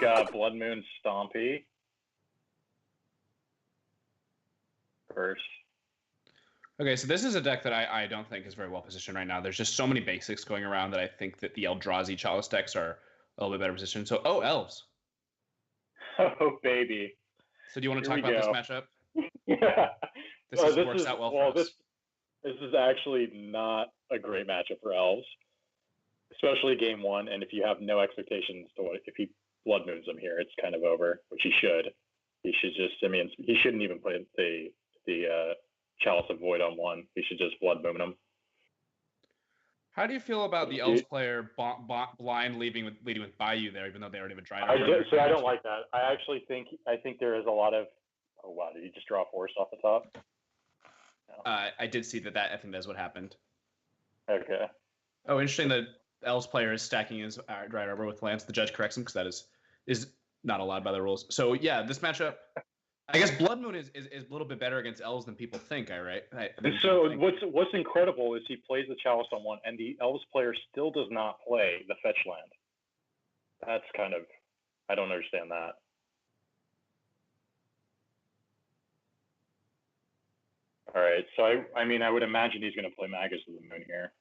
got Blood Moon Stompy first. Okay, so this is a deck that I don't think is very well positioned right now. There's just so many basics going around that I think that the Eldrazi Chalice decks are a little bit better positioned. So, Elves. Oh, baby. So do you want to talk about this matchup? Yeah. This works out well for us. This is actually not a great matchup for Elves, especially game one. And if you have no expectations to what, if he Blood Moons him here, it's kind of over, which he should. He should just, he shouldn't even play the Chalice of Void on one. He should just Blood Moon him. How do you feel about the Elves player blind leading with Bayou there, even though they already have a Dried? I don't like that. I think there is a lot of. Oh wow! Did he just draw a force off the top? No. I did see that. I think that's what happened. Okay. Oh, interesting. The Elves player is stacking his Dried Arbor with lands. The judge corrects him because that is not allowed by the rules. So yeah, this matchup. I guess Blood Moon is a little bit better against Elves than people think, right? So what's incredible is he plays the Chalice on one, and the Elves player still does not play the fetch land. That's kind of, I don't understand that. All right, so I would imagine he's going to play Magus of the Moon here.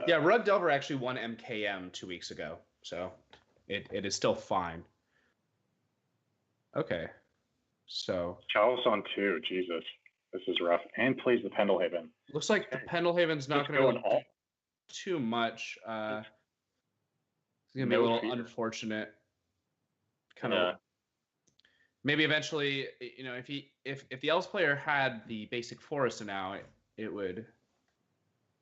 Yeah, Rug Delver actually won MKM 2 weeks ago, so it is still fine. Okay. So Chalice on 2, Jesus, this is rough. And plays the Pendelhaven. Looks like the Pendelhaven's not going to do too much. It's gonna be a little unfortunate. Kind of. Maybe eventually, if the Elves player had the basic forest now, it would.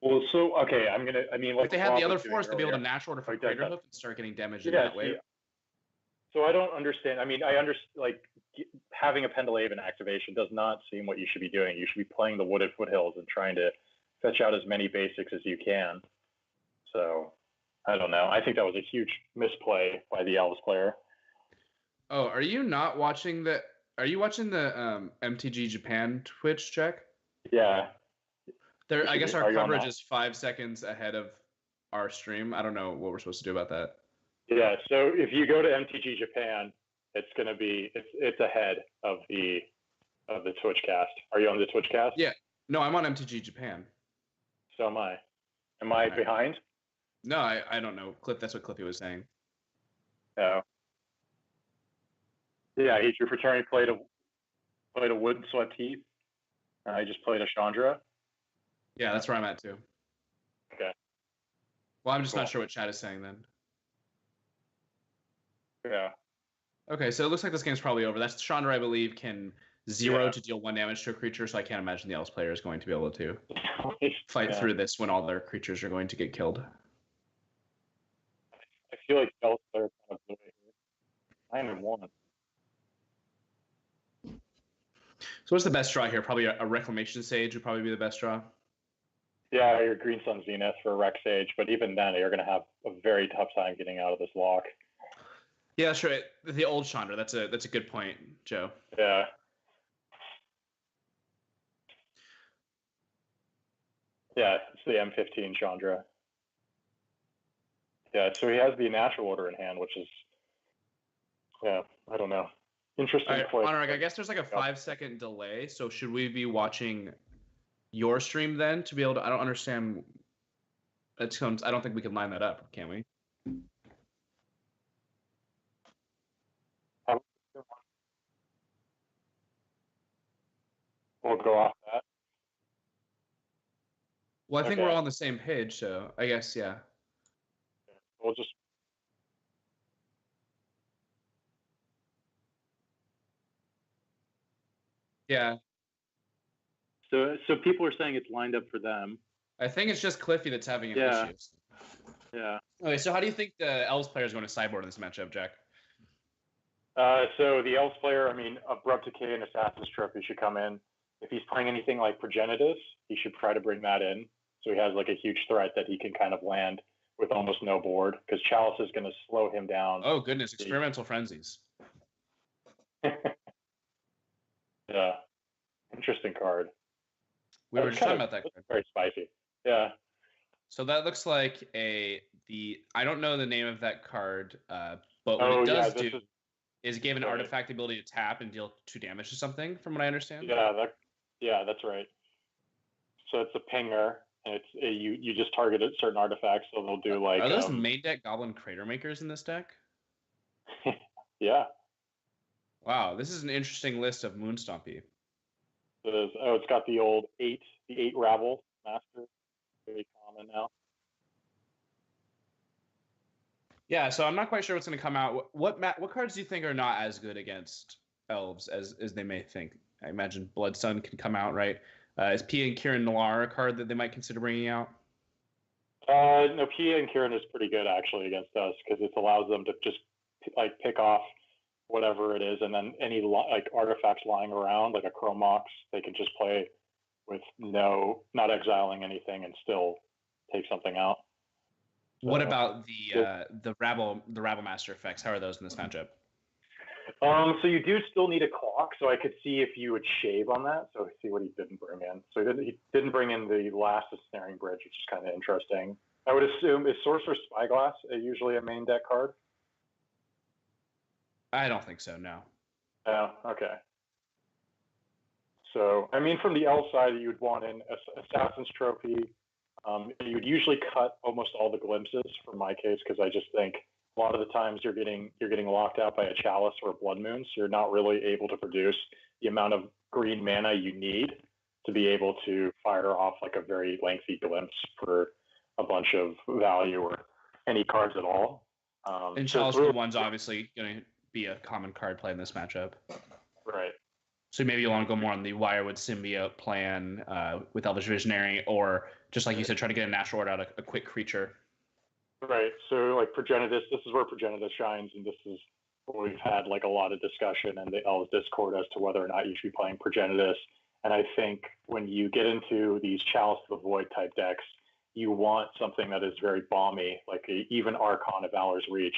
Well, so okay, if they had the other forest, they'd be able to natural order for Craterhoof and start getting damage in that way. So I don't understand. I understand having a Pendelhaven activation does not seem what you should be doing. You should be playing the Wooded Foothills and trying to fetch out as many basics as you can. So I don't know. I think that was a huge misplay by the Elves player. Oh, are you not watching the? Are you watching the MTG Japan Twitch check? Yeah. I guess our coverage is 5 seconds ahead of our stream. I don't know what we're supposed to do about that. Yeah, so if you go to MTG Japan, it's going to be it's ahead of the Twitch cast. Are you on the Twitch cast? Yeah. No, I'm on MTG Japan. So am I. Am I behind? No, I don't know. That's what Cliffy was saying. Oh. Yeah, your fraternity played a Wood Sweat Teeth. I just played a Chandra. Yeah, that's where I'm at too. Okay. Well, I'm just not sure what chat is saying then. Yeah. Okay, so it looks like this game's probably over. That's Chandra, I believe, can 0 to deal 1 damage to a creature, so I can't imagine the Elves player is going to be able to fight through this when all their creatures are going to get killed. I feel like the Elves player kind of blew it here. 9-1. So what's the best draw here? Probably a Reclamation Sage would probably be the best draw. Yeah, your Green Sun Zenith for Rec Sage, but even then, you're going to have a very tough time getting out of this lock. Yeah, sure. The old Chandra. That's a good point, Joe. Yeah. Yeah, it's the M15 Chandra. Yeah, so he has the natural order in hand, which is, yeah, I don't know. Interesting. Anuraag, I guess there's like a 5-second delay. So should we be watching your stream then to be able to? I don't understand. I don't think we can line that up, can we? We'll go off that. Well, I think we're all on the same page, so I guess, yeah. We'll just. Yeah. So people are saying it's lined up for them. I think it's just Cliffy that's having issues. Yeah. Okay, so how do you think the Elves player is going to sideboard in this matchup, Jack? So the Elves player, Abrupt Decay and Assassin's Trophy should come in. If he's playing anything like Progenitus, he should try to bring that in. So he has like a huge threat that he can kind of land with almost no board, because Chalice is going to slow him down. Oh, goodness. Experimental Frenzies. Yeah. Interesting card. We were just talking about that card. Very spicy. Yeah. So that looks like I don't know the name of that card. But what it does is give an artifact the ability to tap and deal 2 damage to something, from what I understand. Yeah, that's right. So it's a pinger, and you just target certain artifacts, so they'll do like. Are those main deck Goblin Crater Makers in this deck? Yeah. Wow, this is an interesting list of Moon Stompy. It's got the old 8 Rabble Master, very common now. Yeah, so I'm not quite sure what's going to come out. What cards do you think are not as good against Elves as they may think? I imagine Blood Sun can come out, right? Is Pia and Kieran Noir a card that they might consider bringing out? No, Pia and Kieran is pretty good actually against us because it allows them to just like pick off whatever it is, and then any like artifacts lying around, like a Chromox, they can just play with not exiling anything and still take something out. So, what about the Rabble Master effects? How are those in this matchup? So you do still need a clock, so I could see if you would shave on that. So see what he didn't bring in. So he didn't bring in the last Snaring Bridge, which is kind of interesting. I would assume, is Sorcerer's Spyglass usually a main deck card? I don't think so, no. Oh, okay. So, I mean, from the Elf side, you'd want an Assassin's Trophy. You'd usually cut almost all the glimpses for my case, because I just think a lot of the times you're getting locked out by a Chalice or a Blood Moon, so you're not really able to produce the amount of green mana you need to be able to fire off like a very lengthy glimpse for a bunch of value or any cards at all. And Chalice for one's obviously going to be a common card play in this matchup. Right. So maybe you want to go more on the Wirewood Symbiote plan with Elvish Visionary, or just like you said, try to get a natural order out, a quick creature. Right. So like Progenitus, this is where Progenitus shines, and this is where we've had like a lot of discussion in the Elves Discord as to whether or not you should be playing Progenitus. And I think when you get into these Chalice of the Void type decks, you want something that is very balmy, like even Archon of Valor's Reach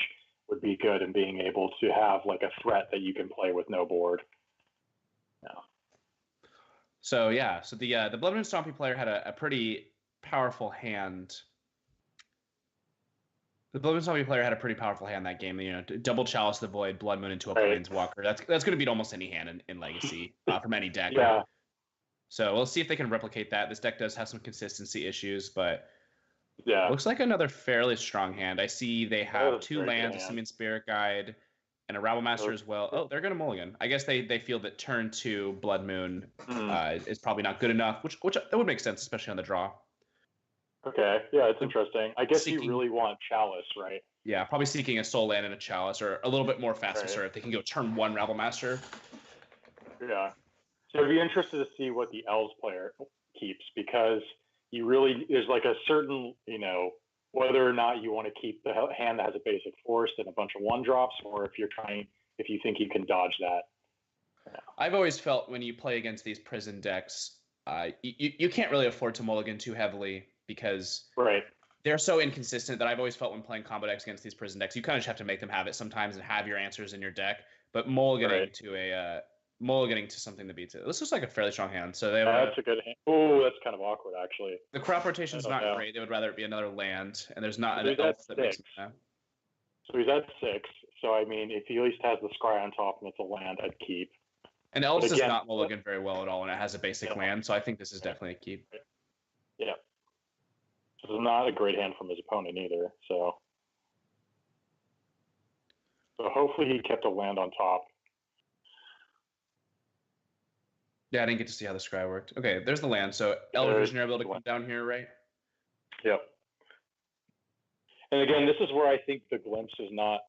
would be good in being able to have like a threat that you can play with no board. Yeah. So the Blood Moon Stompy player had a pretty powerful hand. The Blood Moon Stompy player had a pretty powerful hand that game. You know, double Chalice the Void, Blood Moon into a Planeswalker. That's going to beat almost any hand in Legacy from any deck. Yeah. So we'll see if they can replicate that. This deck does have some consistency issues, but yeah, looks like another fairly strong hand. I see they have 2 lands, a Simian Spirit Guide, and a Rabble Master as well. Oh, they're going to mulligan. I guess they feel that turn 2 Blood Moon is probably not good enough, which that would make sense, especially on the draw. Okay, yeah, it's interesting. I guess you really want Chalice, right? Yeah, probably seeking a Soul Land and a Chalice, or a little bit more faster if they can go turn 1 Rabble Master. Yeah. So I'd be interested to see what the Elves player keeps, because there's like a certain, whether or not you want to keep the hand that has a basic force and a bunch of 1-drops, or if you think you can dodge that. Yeah. I've always felt when you play against these prison decks, you can't really afford to mulligan too heavily, because they're so inconsistent that I've always felt when playing combo decks against these prison decks, you kind of just have to make them have it sometimes and have your answers in your deck. But mulliganing to something that beats it. This looks like a fairly strong hand. So that's a good hand. Oh, that's kind of awkward, actually. The crop rotation's not great. They would rather it be another land, and there's not an elf that makes mana. So he's at 6. So I mean, if he at least has the scry on top and it's a land, I'd keep. And Elves does not mulligan very well at all, and it has a basic land, so I think this is definitely a keep. Yeah. This is not a great hand from his opponent either, so hopefully he kept a land on top. Yeah, I didn't get to see how the scry worked. Okay, there's the land. So Elder Visionary able to come down here, right? Yep. And again, this is where I think the glimpse is not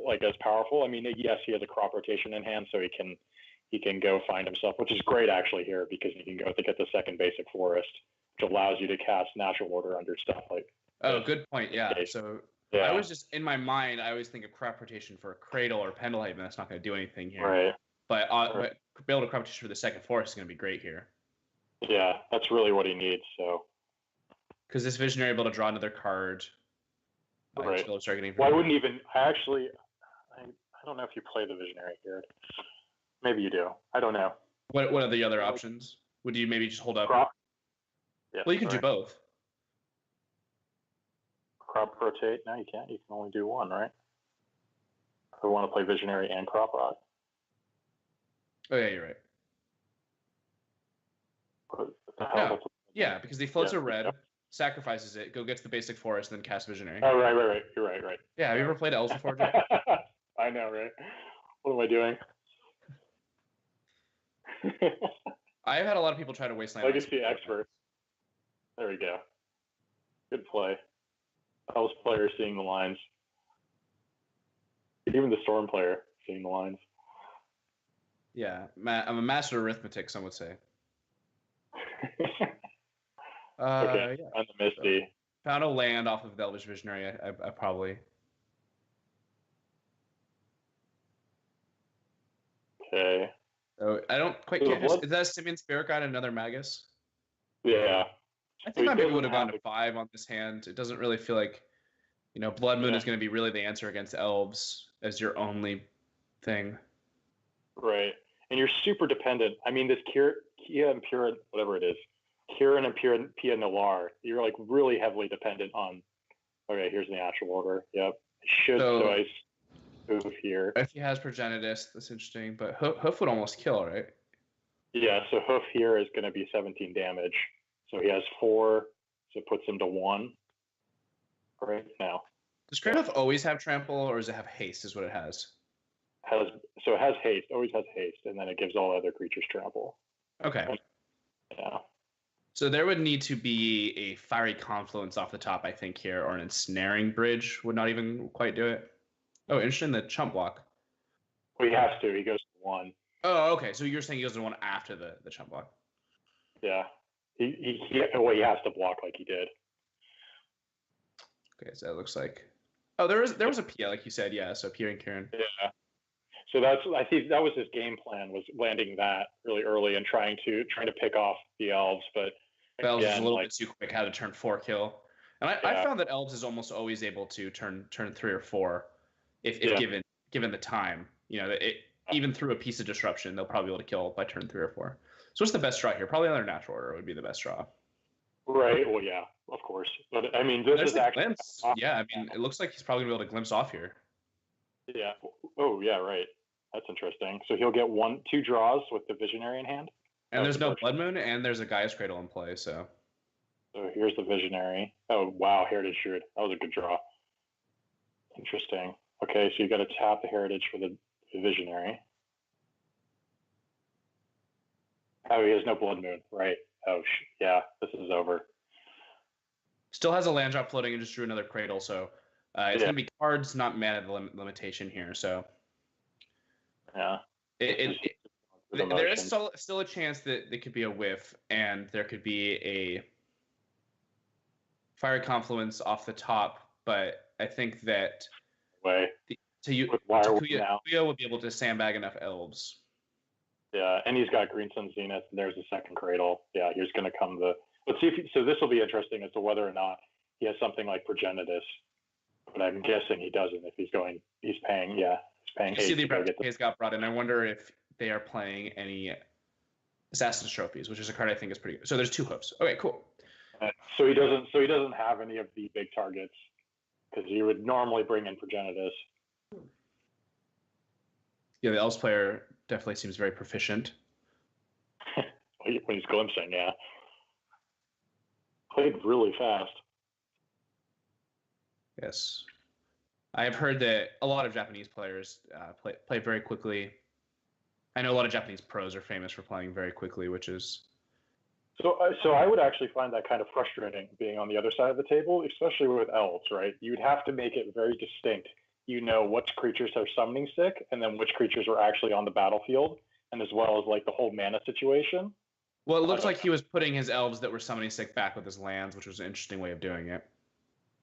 like as powerful. I mean, yes, he has a crop rotation in hand, so he can go find himself, which is great actually here, because he can go to get the 2nd basic forest, which allows you to cast natural order under stuff like. Oh, good point. Yeah. So I was just in my mind, I always think of crop rotation for a Cradle or Pendlehaven. That's not going to do anything here. Right. But be able to crop rotation for the 2nd forest is going to be great here. Yeah, that's really what he needs. So. Because this Visionary able to draw another card. Right. Well, I wouldn't even. I don't know if you play the Visionary here. Maybe you do. I don't know. What are the other options? Would you maybe just hold up? Yeah, well, you can do both. Crop rotate? No, you can't. You can only do one, right? I want to play Visionary and Crop Rock. Oh yeah, you're right. No. Yeah, because he floats a red, sacrifices it, go gets the basic forest, then cast Visionary. Oh, right. You're right. Yeah, have you ever played Elves before, Jeff? I know, right? What am I doing? I've had a lot of people try to waste land. Legacy expert. There we go. Good play. Elves player seeing the lines. Even the Storm player seeing the lines. Yeah, I'm a master of arithmetic, some would say. Okay, yeah. on the Misty. So, found a land off of the Elvish Visionary, I probably. Okay. Oh, I don't quite get it. Is that a Simian Spirit Guide and another Magus? Yeah. I think I maybe would have gone to 5 on this hand. It doesn't really feel like, Blood Moon is going to be really the answer against Elves as your only thing. Right. And you're super dependent. I mean, this Kia and Pura, whatever it is, Kieran and Pia Noir, you're like really heavily dependent on. Okay, here's the natural order. Yep. So I move here. If he has Progenitus, that's interesting. But Hoof would almost kill, right? Yeah, so Hoof here is going to be 17 damage. So he has 4, so it puts him to 1 right now. Does Great Hoof always have trample, or does it have haste is what it has? So it has haste, always has haste, and then it gives all other creatures trample. Okay. Yeah. So there would need to be a Fiery Confluence off the top, I think, here, or an Ensnaring Bridge would not even quite do it. Oh, interesting, the chump block. Well, he has to. He goes to 1. Oh, okay. So you're saying he goes to 1 after the chump block. Yeah. He has to block like he did. Okay, so it looks like... Oh, there was a Pia, like you said, yeah, so Pia and Kieran. Yeah. So I think that was his game plan, was landing that really early and trying to pick off the Elves, but Elves was a little bit too quick, had to turn 4 kill. And I found that Elves is almost always able to turn 3 or 4 if given the time. Even through a piece of disruption, they'll probably be able to kill by turn 3 or 4. So what's the best draw here? Probably another natural order would be the best draw. Right. Well, yeah, of course. But I mean, this is actually glimpse. Yeah, I mean, it looks like he's probably gonna be able to glimpse off here. Yeah. Oh, yeah. Right. That's interesting. So he'll get 2 draws with the Visionary in hand. And there's no Blood Moon, and there's a Gaia's Cradle in play. So here's the Visionary. Oh wow, Heritage Druid. That was a good draw. Interesting. Okay, so you got to tap the Heritage for the Visionary. Oh, he has no Blood Moon. Right. Oh, yeah. This is over. Still has a land drop floating and just drew another Cradle. So it's going to be cards, not mana limitation here. So yeah. There is still a chance that it could be a whiff, and there could be a Fiery Confluence off the top. But I think that Kuya would be able to sandbag enough Elves. Yeah, and he's got Green Sun Zenith, and there's the second Cradle. Yeah, here's going to come let's see so this will be interesting as to whether or not he has something like Progenitus. But I'm guessing he doesn't if he's paying. Yeah, he's paying. You see the Apprentice got brought in. I wonder if they are playing any Assassin's Trophies, which is a card I think is pretty good. So there's 2 Hoofs. Okay, cool. So he doesn't have any of the big targets because you would normally bring in Progenitus. Yeah, the Elves player definitely seems very proficient. When he's glimpsing, yeah. Played really fast. Yes. I have heard that a lot of Japanese players play very quickly. I know a lot of Japanese pros are famous for playing very quickly, which is... So I would actually find that kind of frustrating being on the other side of the table, especially with Elves, right? You'd have to make it very distinct. You know which creatures are summoning sick, and then which creatures are actually on the battlefield, and as well as like the whole mana situation. Well, it looks like he was putting his Elves that were summoning sick back with his lands, which was an interesting way of doing it.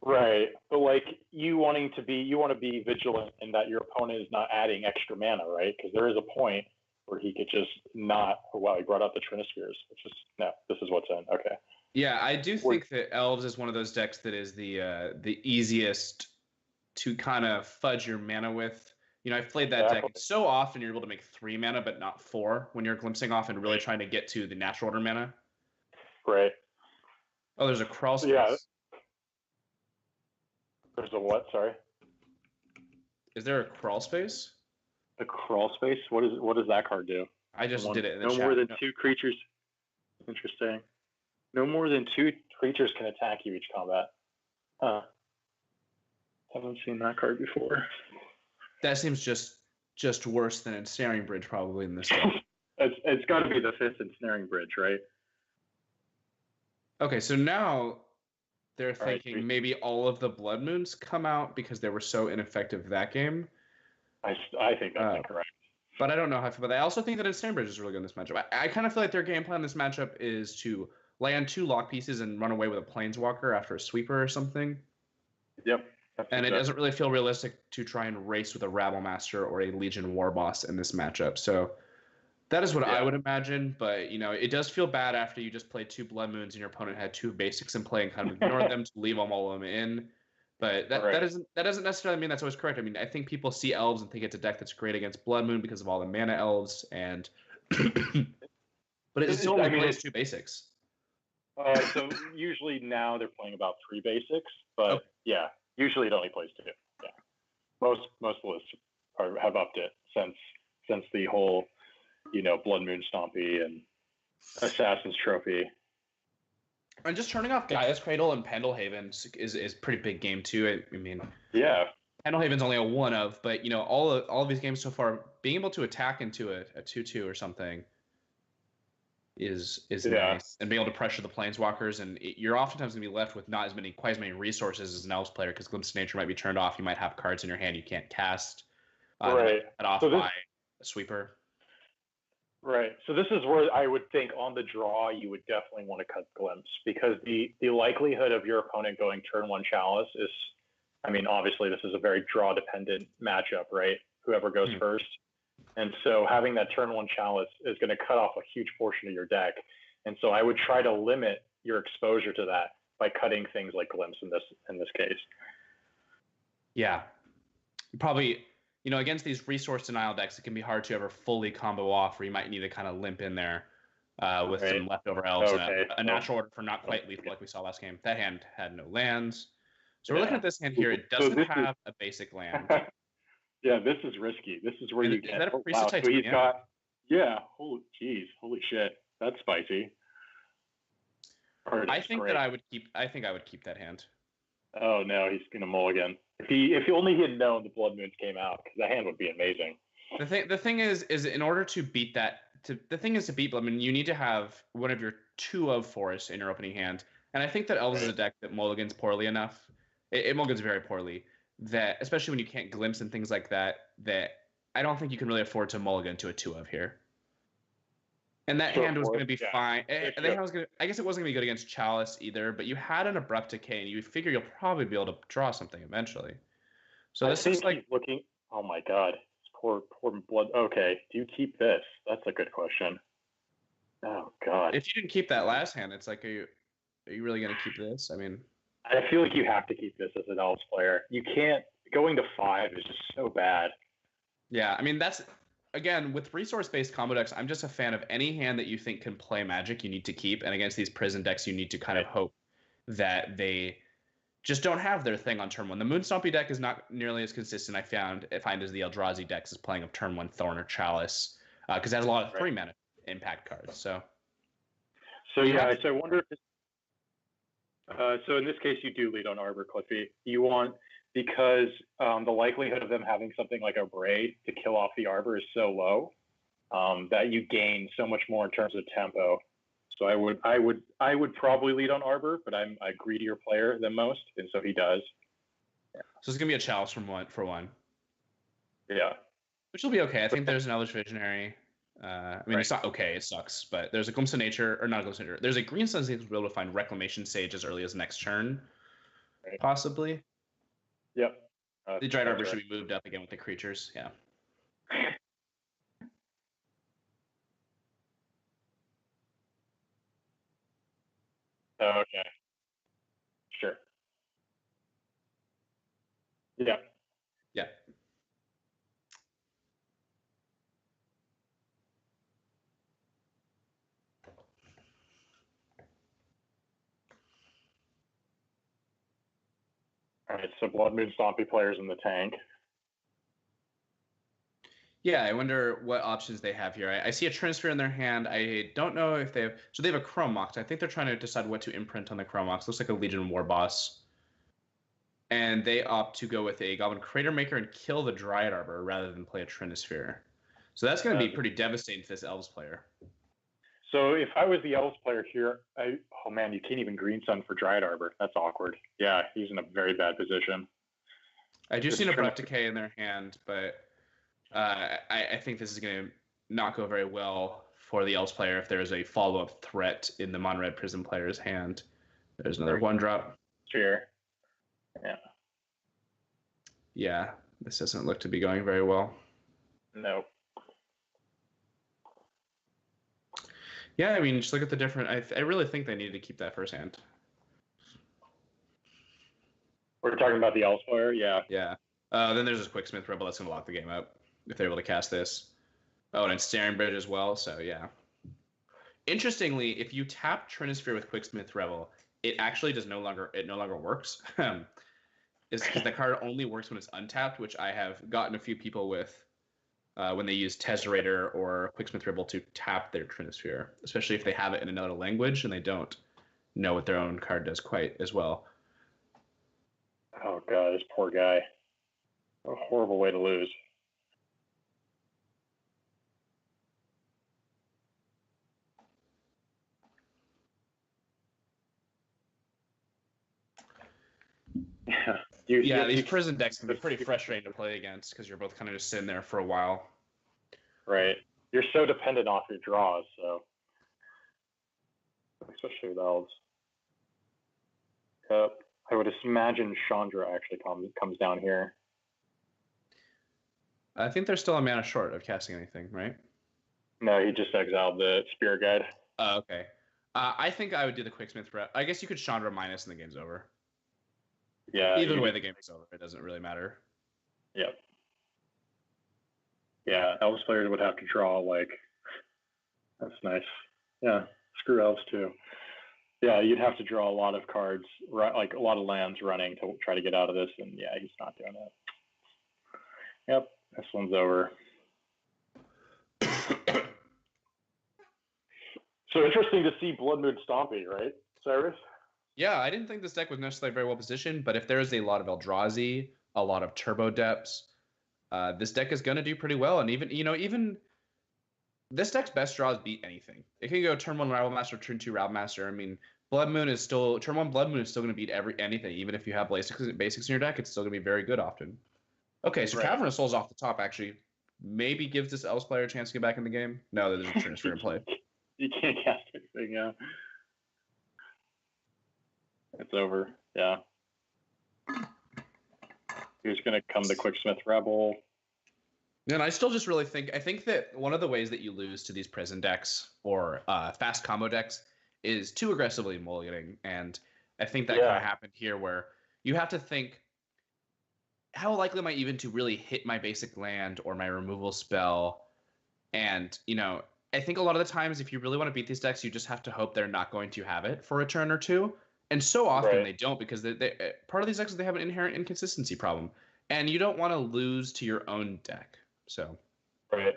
Right, but like you want to be vigilant in that your opponent is not adding extra mana, right? Because there is a point where he could just not. Oh, wow, he brought out the Trinispheres, which is no. This is what's in. Okay. Yeah, I do think that Elves is one of those decks that is the easiest to kind of fudge your mana with. I've played that deck so often. You're able to make 3 mana, but not 4 when you're glimpsing off and really trying to get to the natural order mana. Right. Oh, there's a crawl space. Yeah. There's a what? Sorry. Is there a crawl space? A crawl space? What does that card do? I just did it in the chat. No more than 2 creatures. Interesting. No more than 2 creatures can attack you each combat. Haven't seen that card before. That seems just worse than Ensnaring Bridge probably in this game. It's got to be the 5th Ensnaring Bridge, right? Okay, so now they're thinking maybe all of the Blood Moons come out because they were so ineffective that game. I think that's incorrect. But I don't know how I feel about that. I also think that Ensnaring Bridge is really good in this matchup. I kind of feel like their game plan in this matchup is to land 2 lock pieces and run away with a Planeswalker after a sweeper or something. Yep. And it doesn't really feel realistic to try and race with a Rabble Master or a Legion War Boss in this matchup. So that is what I would imagine. But, it does feel bad after you just played 2 Blood Moons and your opponent had 2 basics in play and kind of ignored them to leave all of them in. But that doesn't necessarily mean that's always correct. I mean, I think people see Elves and think it's a deck that's great against Blood Moon because of all the mana Elves. And but it still only plays 2 basics. So usually now they're playing about 3 basics. But usually it only plays 2. Yeah, most lists have upped it since the whole, Blood Moon Stompy and Assassin's Trophy. And just turning off Gaia's Cradle and Pendelhaven is pretty big game too. I mean, Pendelhaven's only a 1 of, but all of these games so far, being able to attack into a 2/2 or something is nice, and being able to pressure the Planeswalkers, and you're oftentimes gonna be left with not quite as many resources as an Elves player because Glimpse of Nature might be turned off. You might have cards in your hand you can't cast. Cut off by a sweeper. Right. So this is where I would think on the draw you would definitely want to cut Glimpse, because the likelihood of your opponent going turn 1 Chalice is, I mean, obviously this is a very draw dependent matchup, right? Whoever goes first. And so having that turn 1 Chalice is going to cut off a huge portion of your deck. And so I would try to limit your exposure to that by cutting things like Glimpse in this case. Yeah. Probably, against these resource denial decks, it can be hard to ever fully combo off, or you might need to kind of limp in there with some leftover Elves and a natural order for not quite lethal like we saw last game. That hand had no lands. So we're looking at this hand here. It doesn't have a basic land. Yeah, this is risky. This is where you get. Is that a Priest of Titania? So he's got. Holy shit, that's spicy. I think I would keep that hand. Oh no, he's gonna mulligan. If only he had known the Blood Moons came out, because that hand would be amazing. The thing is in order to beat that, to beat Blood Moon, you need to have one of your 2 of forests in your opening hand, and I think that Elves is a deck that mulligans poorly enough. It mulligans very poorly. That, especially when you can't Glimpse and things like that, that I don't think you can really afford to mulligan to a 2 of here. And that hand was going to be fine. I guess it wasn't going to be good against Chalice either, but you had an Abrupt Decay, and you figure you'll probably be able to draw something eventually. So this is like looking. Oh my God, poor Blood. Okay, do you keep this? That's a good question. Oh God. If you didn't keep that last hand, it's like, are you really going to keep this? I mean, I feel like you have to keep this as an Elves player. You can't. Going to 5 is just so bad. Yeah, I mean, that's, again, with resource-based combo decks, I'm just a fan of any hand that you think can play Magic, you need to keep. And against these prison decks, you need to kind of hope that they just don't have their thing on turn 1. The Moon Stompy deck is not nearly as consistent, I find, as the Eldrazi decks is playing of turn 1 Thorn or Chalice, because it has a lot of 3-mana impact cards. So I wonder if so in this case, you do lead on Arbor, Cliffy. You want, because the likelihood of them having something like a Braid to kill off the Arbor is so low that you gain so much more in terms of tempo. So I would probably lead on Arbor, but I'm a greedier player than most, and so he does. Yeah. So it's gonna be a Chalice for one. Yeah. Which will be okay. I think there's an Elvish Visionary. I mean, it's not okay. It sucks, but there's a Glimpse of Nature, or not a Glimpse of Nature. There's a Green Sun's to be able to find Reclamation Sage as early as next turn, possibly. Yep. The Dried Arbor should be moved up again with the creatures. Yeah. Okay. Sure. Yeah. Yeah. All right, so Blood Moon Stompy players in the tank. Yeah, I wonder what options they have here. I see a Trinisphere in their hand. I don't know if they have... So they have a Chrome Mox. I think they're trying to decide what to imprint on the Chrome Mox. Looks like a Legion War Boss. And they opt to go with a Goblin Crater Maker and kill the Dryad Arbor rather than play a Trinisphere. So that's going to be pretty devastating to this Elves player. So if I was the Elves player here, oh man, you can't even Green Sun for Dryad Arbor. That's awkward. Yeah, he's in a very bad position. I do see an Abrupt Decay in their hand, but I think this is going to not go very well for the Elves player if there is a follow-up threat in the Mon-Red Prism player's hand. There's another 1-drop. Sure. Yeah. Yeah, this doesn't look to be going very well. No. Yeah, I mean, just look at the different... I really think they needed to keep that first hand. We're talking about the Elves player? Yeah. Yeah. Then there's this Quicksmith Rebel that's going to lock the game up if they're able to cast this. Oh, and it's Staring Bridge as well, so yeah. Interestingly, if you tap Trinisphere with Quicksmith Rebel, it actually no longer works. Is because the card only works when it's untapped, which I have gotten a few people with when they use Tesserator or Quicksmith Rebel to tap their Trinisphere, especially if they have it in another language and they don't know what their own card does quite as well. Oh god, this poor guy. What a horrible way to lose. Yeah. These prison decks can be pretty frustrating to play against because you're both kind of just sitting there for a while. Right. You're so dependent off your draws, so especially with Elves. Yep. I would imagine Chandra actually comes down here. I think they're still a mana short of casting anything, right? No, he just exiled the Spirit Guide. Oh, okay. I think I would do the Quicksmith. I guess you could Chandra minus and the game's over. Yeah. Either way, the game is over. It doesn't really matter. Yep. Yeah, Elves players would have to draw, like... That's nice. Yeah, screw Elves, too. Yeah, you'd have to draw a lot of cards, like a lot of lands running to try to get out of this, and yeah, he's not doing it. Yep, this one's over. So interesting to see Blood Moon Stompy, right, Cyrus? Yeah, I didn't think this deck was necessarily very well positioned, but if there is a lot of Eldrazi, a lot of Turbo Depths, this deck is going to do pretty well. And even this deck's best draws beat anything. It can go turn 1 Rival Master, turn 2 Rival Master. I mean, turn 1 Blood Moon is still going to beat anything. Even if you have basics in your deck, it's still going to be very good often. Okay, so right. Cavernous Souls off the top actually maybe gives this Elves player a chance to get back in the game. No, there's a Trinisphere in play. You can't cast anything, yeah. It's over, yeah. He's going to come to Quicksmith Rebel. And I still just really think that one of the ways that you lose to these prison decks or fast combo decks is too aggressively mulliganing. And I think that kind of happened here where you have to think, how likely am I even to really hit my basic land or my removal spell? And, I think a lot of the times if you really want to beat these decks, you just have to hope they're not going to have it for a turn or two. And so often they don't, because they part of these decks, they have an inherent inconsistency problem. And you don't want to lose to your own deck. So. Right.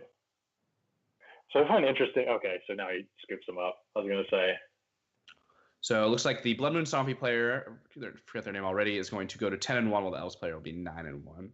So I find interesting. Okay, so now he scoops them up. I was going to say. So it looks like the Blood Moon Stompy player, I forget their name already, is going to go to 10-1, while the Elves player will be 9-1.